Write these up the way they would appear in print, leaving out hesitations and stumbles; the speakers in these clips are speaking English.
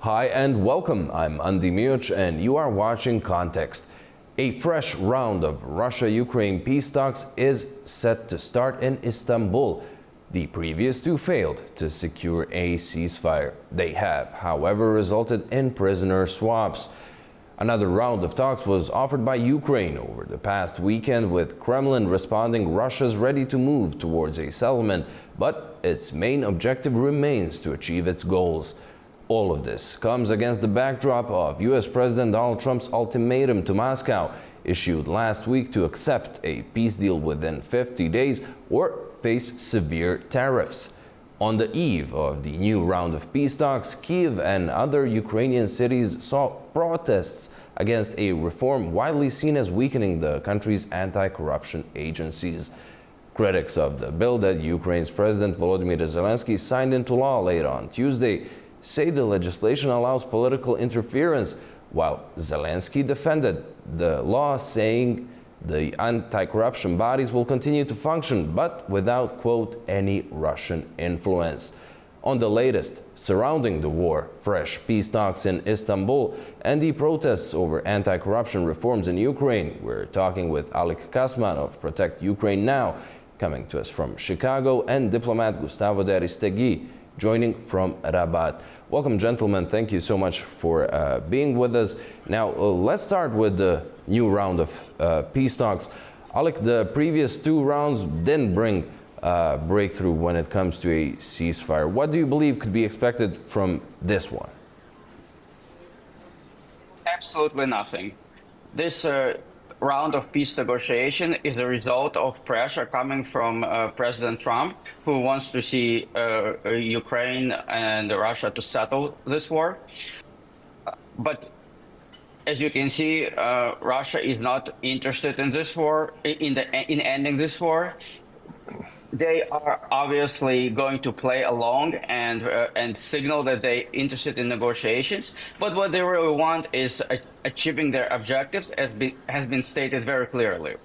Hi and welcome. I'm Andy Miuch and you are watching Context. A fresh round of Russia-Ukraine peace talks is set to start in Istanbul. The previous two failed to secure a ceasefire. They have, however, resulted in prisoner swaps. Another round of talks was offered by Ukraine over the past weekend, with Kremlin responding Russia's ready to move towards a settlement, but its main objective remains to achieve its goals. All of this comes against the backdrop of U.S. President Donald Trump's ultimatum to Moscow, issued last week to accept a peace deal within 50 days or face severe tariffs. On the eve of the new round of peace talks, Kyiv and other Ukrainian cities saw protests against a reform widely seen as weakening the country's anti-corruption agencies. Critics of the bill that Ukraine's President Volodymyr Zelenskyy signed into law late on Tuesday say the legislation allows political interference, while Zelenskyy defended the law, saying the anti-corruption bodies will continue to function, but without, quote, any Russian influence. On the latest surrounding the war, fresh peace talks in Istanbul, and the protests over anti-corruption reforms in Ukraine, we're talking with Alek Kasman of Protect Ukraine Now, coming to us from Chicago, and diplomat Gustavo de Aristegui, joining from Rabat. Welcome, gentlemen. Thank you so much for being with us. Now, let's start with the new round of peace talks. Alek, the previous two rounds didn't bring breakthrough when it comes to a ceasefire. What do you believe could be expected from this one? Absolutely nothing. This round of peace negotiation is the result of pressure coming from President Trump, who wants to see Ukraine and Russia to settle this war. But as you can see, Russia is not interested in this war, in ending this war. They are obviously going to play along and signal that they're interested in negotiations. But what they really want is achieving their objectives, as has been stated very clearly.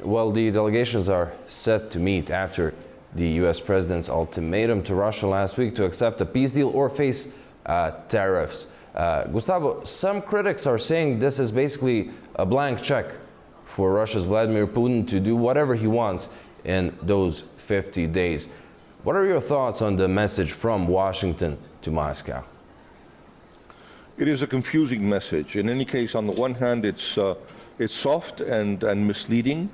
Well, the delegations are set to meet after the U.S. president's ultimatum to Russia last week to accept a peace deal or face tariffs. Gustavo, some critics are saying this is basically a blank check for Russia's Vladimir Putin to do whatever he wants in those 50 days. What are your thoughts on the message from Washington to Moscow? It is a confusing message. In any case, on the one hand, it's soft and misleading,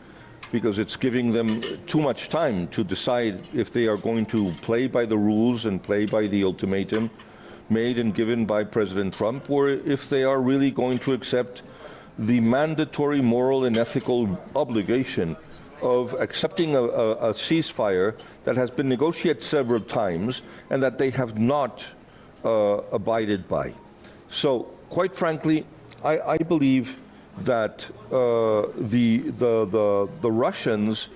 because it's giving them too much time to decide if they are going to play by the rules and play by the ultimatum made and given by President Trump, or if they are really going to accept the mandatory moral and ethical obligation of accepting a ceasefire that has been negotiated several times and that they have not abided by. So, quite frankly, I believe that the Russians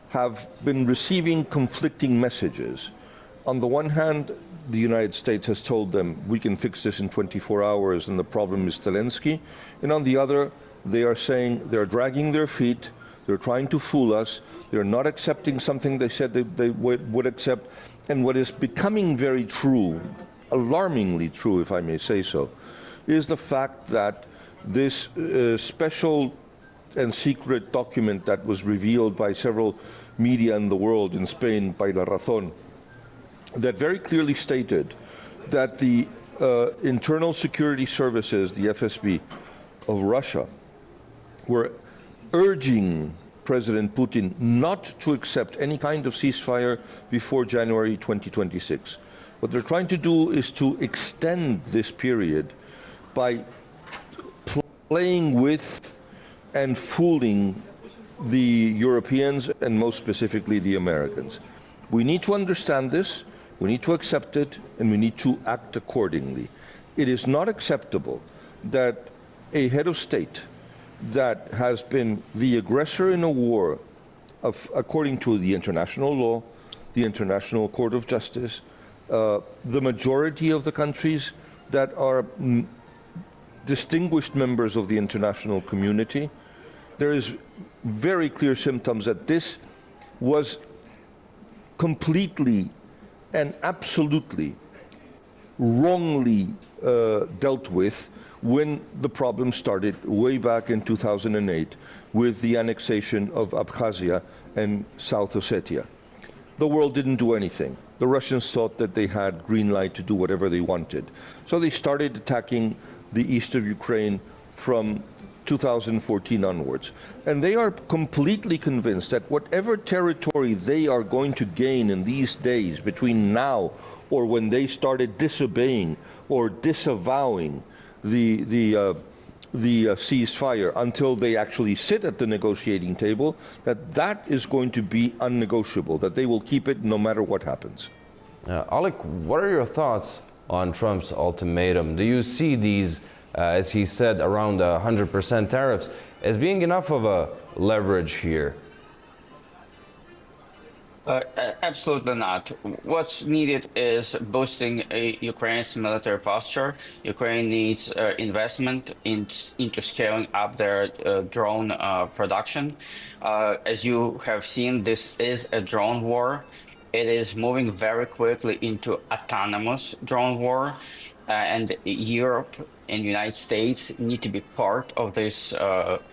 have been receiving conflicting messages. On the one hand, the United States has told them we can fix this in 24 hours and the problem is Zelenskyy. And on the other, they are saying they're dragging their feet. They're trying to fool us. They're not accepting something they said they would accept. And what is becoming very true, alarmingly true, if I may say so, is the fact that this special and secret document that was revealed by several media in the world, in Spain, by La Razón, that very clearly stated that the internal security services, the FSB, of Russia, were urging President Putin not to accept any kind of ceasefire before January 2026. What they're trying to do is to extend this period by playing with and fooling the Europeans and most specifically the Americans. We need to understand this, we need to accept it, and we need to act accordingly. It is not acceptable that a head of state that has been the aggressor in a war, according to the international law, the International Court of Justice, the majority of the countries that are distinguished members of the international community, there is very clear symptoms that this was completely and absolutely wrongly dealt with when the problem started way back in 2008 with the annexation of Abkhazia and South Ossetia. The world didn't do anything. The Russians thought that they had green light to do whatever they wanted. So they started attacking the east of Ukraine from 2014 onwards. And they are completely convinced that whatever territory they are going to gain in these days between now or when they started disobeying or disavowing the ceasefire until they actually sit at the negotiating table, that is going to be unnegotiable, that they will keep it no matter what happens. Oleg, what are your thoughts on Trump's ultimatum? Do you see these, as he said, around 100% tariffs as being enough of a leverage here? Absolutely not. What's needed is boosting Ukraine's military posture. Ukraine needs investment into scaling up their drone production. As you have seen, this is a drone war. It is moving very quickly into autonomous drone war. And Europe and United States need to be part of this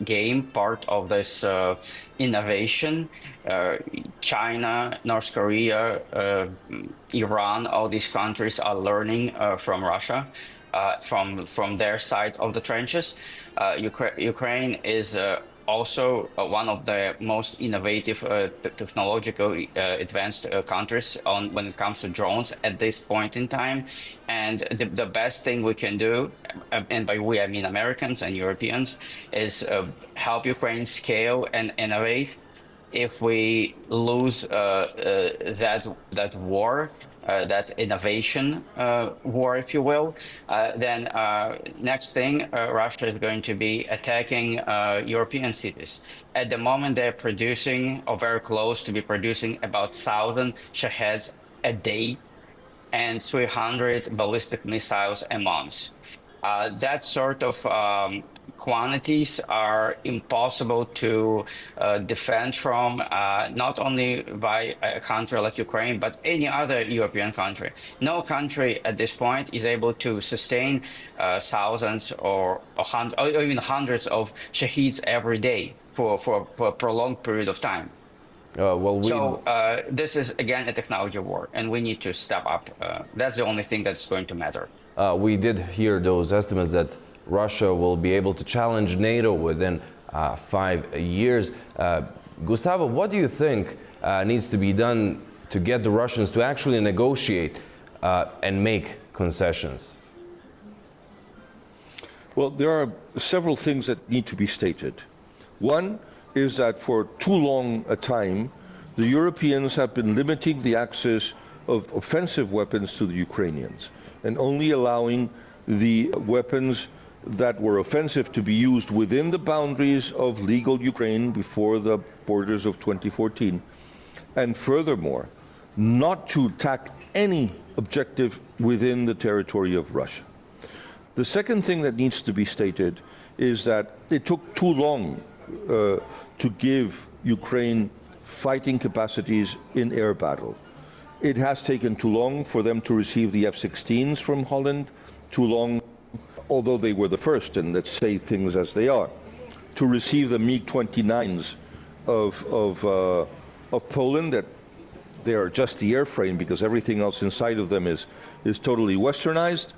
game, part of this innovation. China, North Korea, Iran, all these countries are learning from Russia, from their side of the trenches. Ukraine is also one of the most innovative, technological advanced countries when it comes to drones at this point in time. And the best thing we can do, and by we I mean Americans and Europeans, is help Ukraine scale and innovate. If we lose that war, that innovation war, if you will, then next thing, Russia is going to be attacking European cities. At the moment, they're producing, or very close to be producing, about 1,000 Shaheds a day and 300 ballistic missiles a month. That sort of quantities are impossible to defend from, not only by a country like Ukraine, but any other European country. No country at this point is able to sustain thousands or even hundreds of Shaheeds every day for a prolonged period of time. This is, again, a technology war, and we need to step up. That's the only thing that's going to matter. We did hear those estimates that Russia will be able to challenge NATO within 5 years. Gustavo, what do you think needs to be done to get the Russians to actually negotiate and make concessions? Well, there are several things that need to be stated. One is that for too long a time, the Europeans have been limiting the access of offensive weapons to the Ukrainians and only allowing the weapons that were offensive to be used within the boundaries of legal Ukraine before the borders of 2014. And furthermore, not to attack any objective within the territory of Russia. The second thing that needs to be stated is that it took too long to give Ukraine fighting capacities in air battle. It has taken too long for them to receive the F-16s from Holland, too long, although they were the first, and let's say things as they are, to receive the MiG-29s of Poland, that they are just the airframe because everything else inside of them is totally westernized.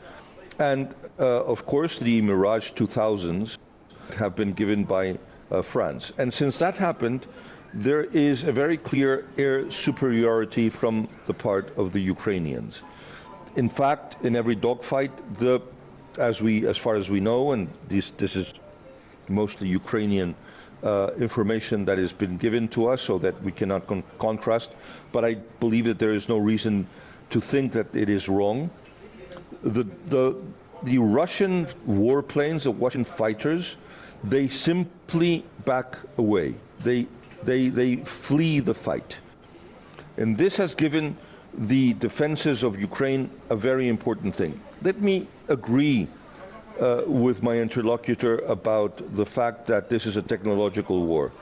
And of course, the Mirage 2000s have been given by France. And since that happened, there is a very clear air superiority from the part of the Ukrainians. In fact, in every dogfight, as far as we know, and this is mostly Ukrainian information that has been given to us, so that we cannot contrast, but I believe that there is no reason to think that it is wrong. The Russian warplanes, the Russian fighters, they simply back away. They flee the fight. And this has given the defenses of Ukraine a very important thing. Let me agree with my interlocutor about the fact that this is a technological war.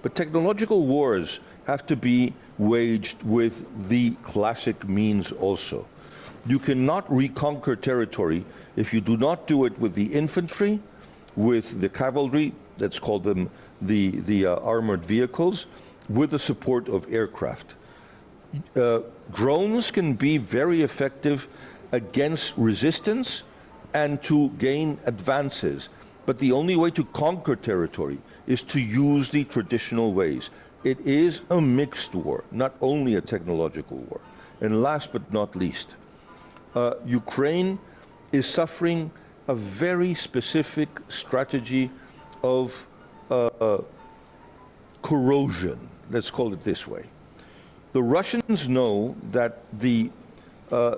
But technological wars have to be waged with the classic means also. You cannot reconquer territory if you do not do it with the infantry, with the cavalry, let's call them the armored vehicles, with the support of aircraft. Drones can be very effective against resistance and to gain advances. But the only way to conquer territory is to use the traditional ways. It is a mixed war, not only a technological war. And last but not least, Ukraine is suffering a very specific strategy of corrosion, let's call it this way. The Russians know that the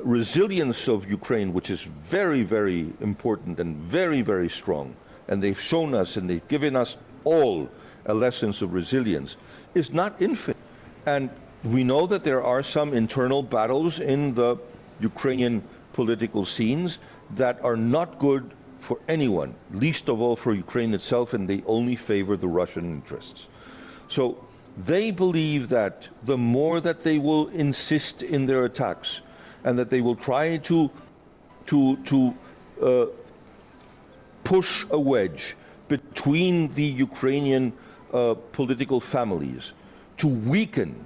resilience of Ukraine, which is very, very important and very, very strong, and they've shown us and they've given us all a lessons of resilience, is not infinite. And we know that there are some internal battles in the Ukrainian political scenes that are not good for anyone, least of all for Ukraine itself, and they only favor the Russian interests. So they believe that the more that they will insist in their attacks and that they will try to push a wedge between the Ukrainian political families, to weaken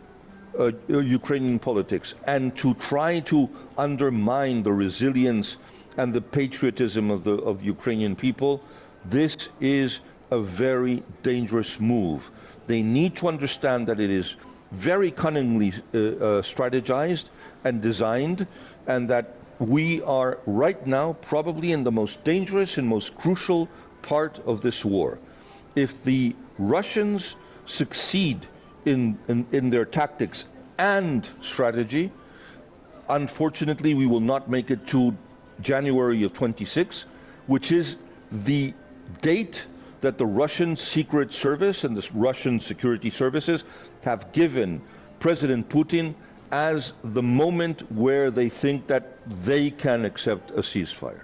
Ukrainian politics and to try to undermine the resilience and the patriotism of the Ukrainian people, this is a very dangerous move. They need to understand that it is very cunningly strategized and designed, and that we are right now probably in the most dangerous and most crucial part of this war. If the Russians succeed in their tactics and strategy, unfortunately we will not make it to January of 26, which is the date that the Russian Secret Service and the Russian security services have given President Putin as the moment where they think that they can accept a ceasefire.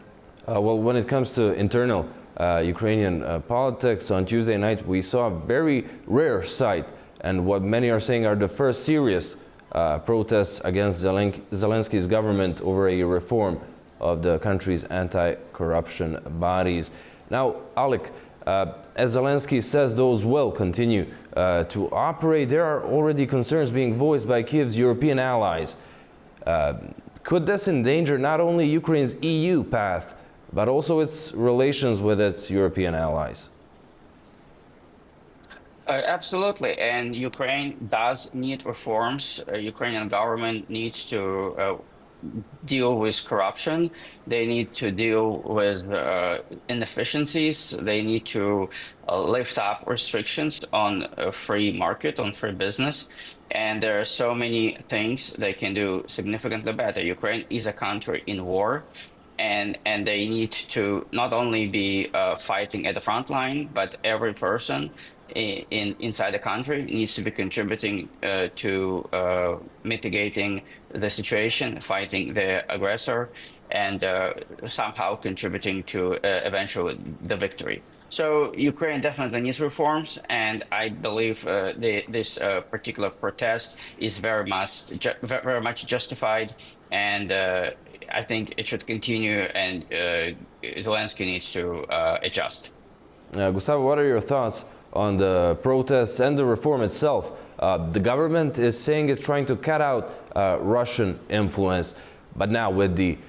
Well, when it comes to internal Ukrainian politics, on Tuesday night we saw a very rare sight, and what many are saying are the first serious protests against Zelensky's government over a reform of the country's anti-corruption bodies. Now, Alec, as Zelensky says those will continue to operate, there are already concerns being voiced by Kyiv's European allies. Could this endanger not only Ukraine's EU path, but also its relations with its European allies? Absolutely, and Ukraine does need reforms. Ukrainian government needs to deal with corruption. They need to deal with inefficiencies. They need to lift up restrictions on a free market, on free business. And there are so many things they can do significantly better. Ukraine is a country in war, and they need to not only be fighting at the front line, but every person inside the country needs to be contributing to mitigating the situation, fighting the aggressor, and somehow contributing to eventually the victory. So Ukraine definitely needs reforms, and I believe this particular protest is very much justified, and I think it should continue, and Zelensky needs to adjust. Gustavo, what are your thoughts on the protests and the reform itself? The government is saying it's trying to cut out Russian influence, but now with the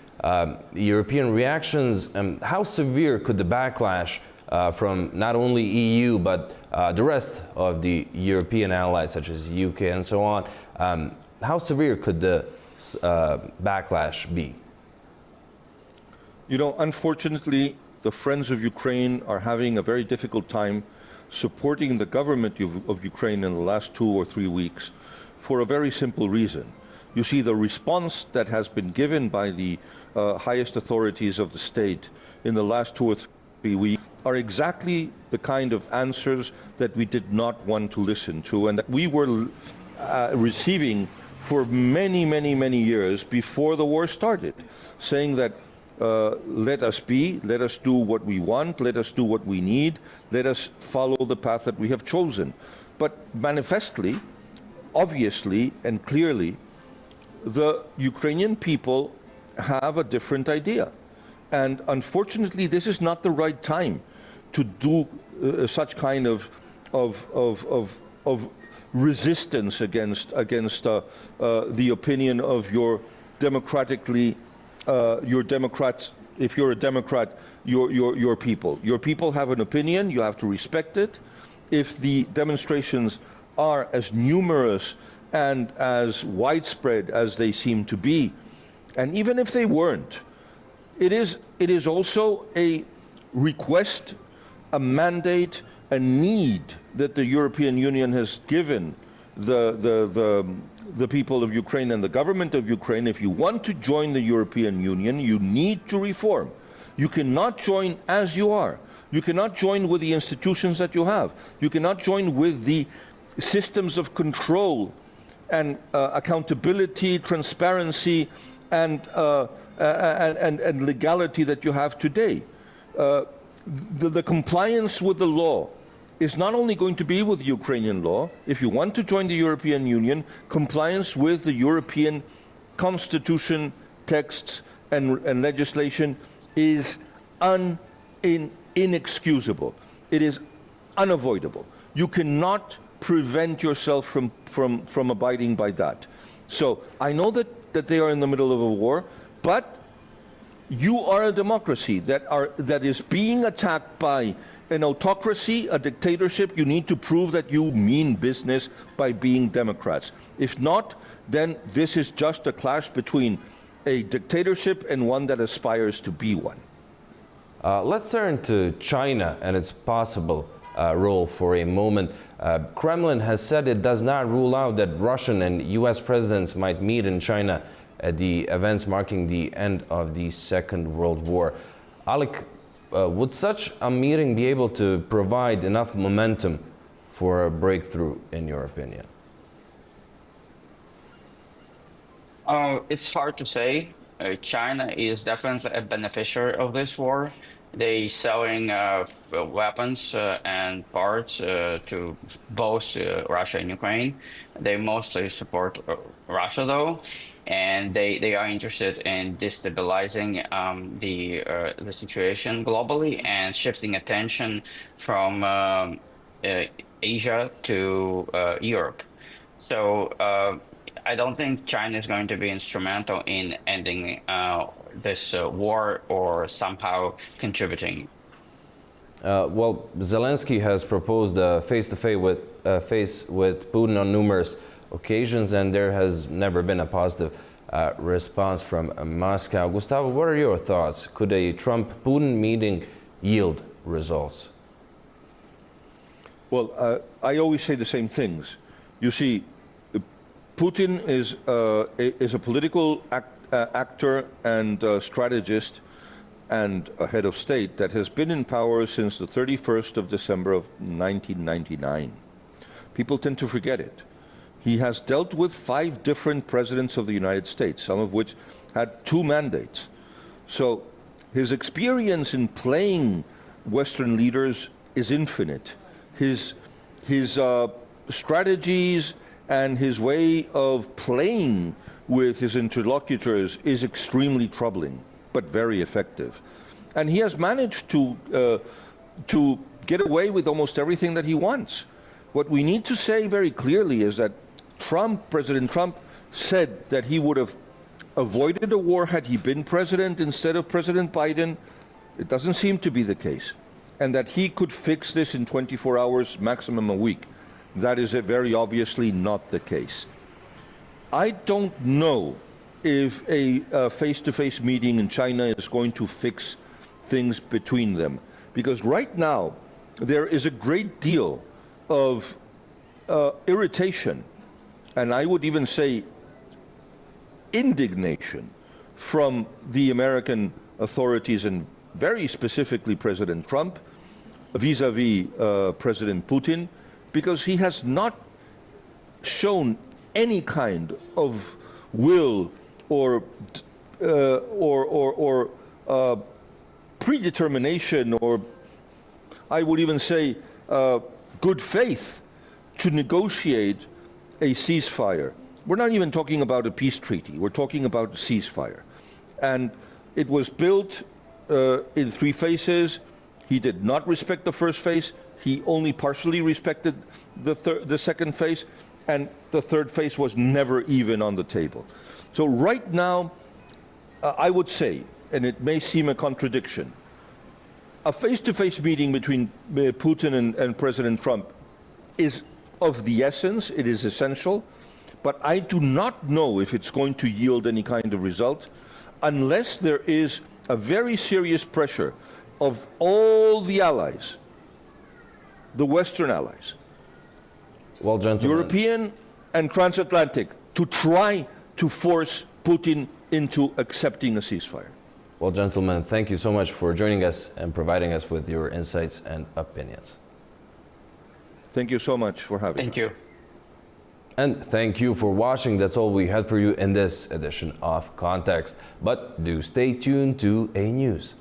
European reactions, how severe could the backlash from not only EU but the rest of the European allies such as UK and so on, how severe could the backlash be? You know, unfortunately, the Friends of Ukraine are having a very difficult time supporting the government of Ukraine in the last 2 or 3 weeks for a very simple reason. You see, the response that has been given by the highest authorities of the state in the last 2 or 3 weeks are exactly the kind of answers that we did not want to listen to and that we were receiving for many, many, many years before the war started, saying that let us do what we want, let us do what we need, let us follow the path that we have chosen. But manifestly, obviously and clearly, the Ukrainian people have a different idea. And unfortunately, this is not the right time to do such kind of resistance against the opinion of your democratically your Democrats. If you're a Democrat, your people. Your people have an opinion. You have to respect it. If the demonstrations are as numerous and as widespread as they seem to be, and even if they weren't, it is also a request, a mandate, a need that the European Union has given the people of Ukraine and the government of Ukraine. If you want to join the European Union, you need to reform. You cannot join as you are. You cannot join with the institutions that you have. You cannot join with the systems of control and accountability, transparency, and legality that you have today. The compliance with the law is not only going to be with Ukrainian law. If you want to join the European Union, compliance with the European constitution, texts, and legislation is inexcusable. It is unavoidable. You cannot prevent yourself from abiding by that. So I know that they are in the middle of a war, but you are a democracy that is being attacked by an autocracy, a dictatorship. You need to prove that you mean business by being Democrats. If not, then this is just a clash between a dictatorship and one that aspires to be one. Let's turn to China and its possible role for a moment. Kremlin has said it does not rule out that Russian and US presidents might meet in China at the events marking the end of the Second World War. Alec, would such a meeting be able to provide enough momentum for a breakthrough, in your opinion? It's hard to say. China is definitely a beneficiary of this war. They selling weapons and parts to both Russia and Ukraine. They mostly support Russia, though, and they are interested in destabilizing the situation globally and shifting attention from Asia to Europe. So I don't think China is going to be instrumental in ending this war or somehow contributing. Well, Zelenskyy has proposed a face-to-face with Putin on numerous occasions, and there has never been a positive response from Moscow. Gustavo, what are your thoughts? Could a Trump-Putin meeting yield results? Well, I always say the same things. You see, Putin is a political actor and strategist and a head of state that has been in power since the 31st of December of 1999. People tend to forget it. He has dealt with 5 different presidents of the United States, some of which had 2 mandates. So his experience in playing Western leaders is infinite. His strategies and his way of playing with his interlocutors is extremely troubling, but very effective. And he has managed to get away with almost everything that he wants. What we need to say very clearly is that President Trump said that he would have avoided a war had he been president instead of President Biden. It doesn't seem to be the case. And that he could fix this in 24 hours, maximum a week. That is very obviously not the case. I don't know if a face-to-face meeting in China is going to fix things between them. Because right now, there is a great deal of irritation, and I would even say indignation, from the American authorities, and very specifically President Trump, vis-a-vis President Putin, because he has not shown any kind of will or predetermination, or I would even say good faith, to negotiate a ceasefire. We're not even talking about a peace treaty. We're talking about a ceasefire. And it was built in 3 phases. He did not respect the first phase. He only partially respected the second phase. And the third phase was never even on the table. So right now, I would say, and it may seem a contradiction, a face-to-face meeting between Putin and President Trump is of the essence, it is essential, but I do not know if it's going to yield any kind of result unless there is a very serious pressure of all the allies, the Western allies, Well, gentlemen, European and transatlantic, to try to force Putin into accepting a ceasefire. well, gentlemen, thank you so much for joining us and providing us with your insights and opinions. Thank you so much for having me. Thank you. And thank you for watching. That's all we had for you in this edition of Context. But do stay tuned to A News.